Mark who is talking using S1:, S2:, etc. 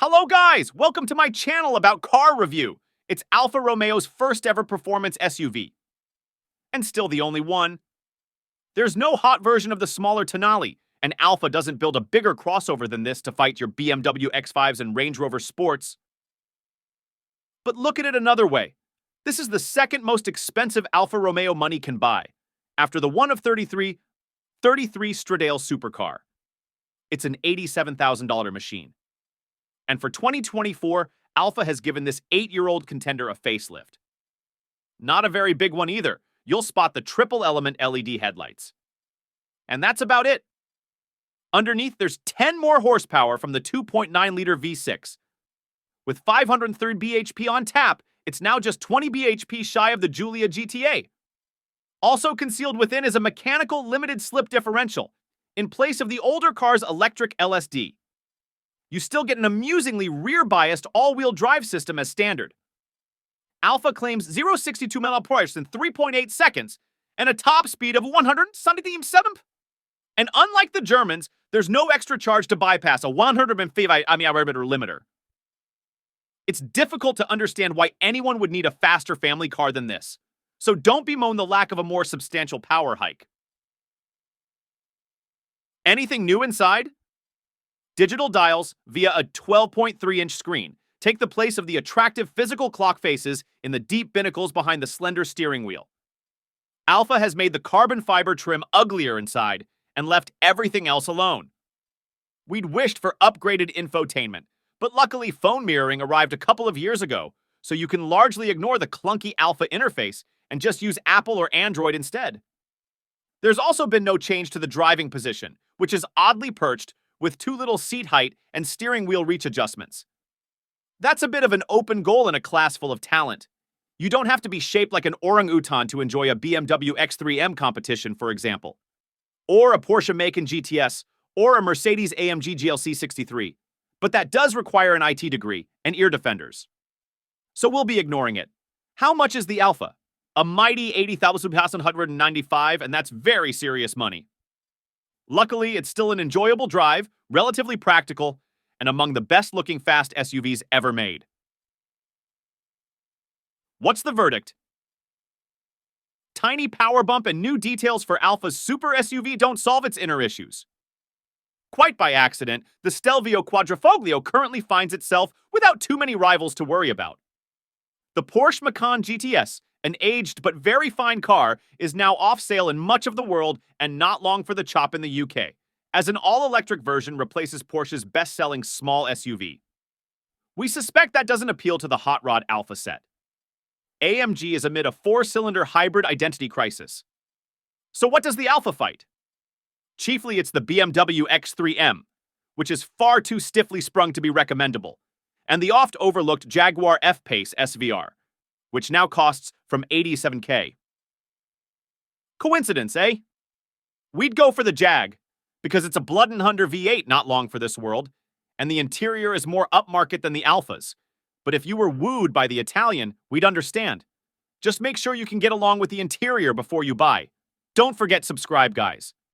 S1: Hello guys, welcome to my channel about car review. It's Alfa Romeo's first ever performance SUV. And still the only one. There's no hot version of the smaller Tonale, and Alfa doesn't build a bigger crossover than this to fight your BMW X5s and Range Rover Sports. But look at it another way. This is the second most expensive Alfa Romeo money can buy, after the one of 33 Stradale supercar. It's an $87,000 machine. And for 2024, Alfa has given this 8-year-old contender a facelift. Not a very big one either. You'll spot the triple element LED headlights. And that's about it. Underneath, there's 10 more horsepower from the 2.9-liter V6. With 503 bhp on tap, it's now just 20 bhp shy of the Giulia GTA. Also concealed within is a mechanical limited slip differential, in place of the older car's electric LSD. You still get an amusingly rear-biased all-wheel drive system as standard. Alfa claims 0-62 mph in 3.8 seconds and a top speed of 177. And unlike the Germans, there's no extra charge to bypass a 150 limiter. It's difficult to understand why anyone would need a faster family car than this, so don't bemoan the lack of a more substantial power hike. Anything new inside? Digital dials via a 12.3-inch screen take the place of the attractive physical clock faces in the deep binnacles behind the slender steering wheel. Alfa has made the carbon fiber trim uglier inside and left everything else alone. We'd wished for upgraded infotainment, but luckily phone mirroring arrived a couple of years ago, so you can largely ignore the clunky Alfa interface and just use Apple or Android instead. There's also been no change to the driving position, which is oddly perched with too little seat height and steering wheel reach adjustments. That's a bit of an open goal in a class full of talent. You don't have to be shaped like an orangutan to enjoy a BMW X3M competition, for example, or a Porsche Macan GTS, or a Mercedes AMG GLC 63. But that does require an IT degree and ear defenders. So we'll be ignoring it. How much is the Alfa? A mighty 80,195, and that's very serious money. Luckily, it's still an enjoyable drive, relatively practical, and among the best-looking fast SUVs ever made. What's the verdict? Tiny power bump and new details for Alfa's super SUV don't solve its inner issues. Quite by accident, the Stelvio Quadrifoglio currently finds itself without too many rivals to worry about. The Porsche Macan GTS, an aged but very fine car, is now off sale in much of the world and not long for the chop in the UK, as an all-electric version replaces Porsche's best-selling small SUV. We suspect that doesn't appeal to the hot rod Alfa set. AMG is amid a 4-cylinder hybrid identity crisis. So what does the Alfa fight? Chiefly, it's the BMW X3M, which is far too stiffly sprung to be recommendable, and the oft-overlooked Jaguar F-Pace SVR, which now costs from $87K. Coincidence, eh? We'd go for the Jag, because it's a Blood and Thunder V8 not long for this world, and the interior is more upmarket than the Alfas. But if you were wooed by the Italian, we'd understand. Just make sure you can get along with the interior before you buy. Don't forget subscribe, guys.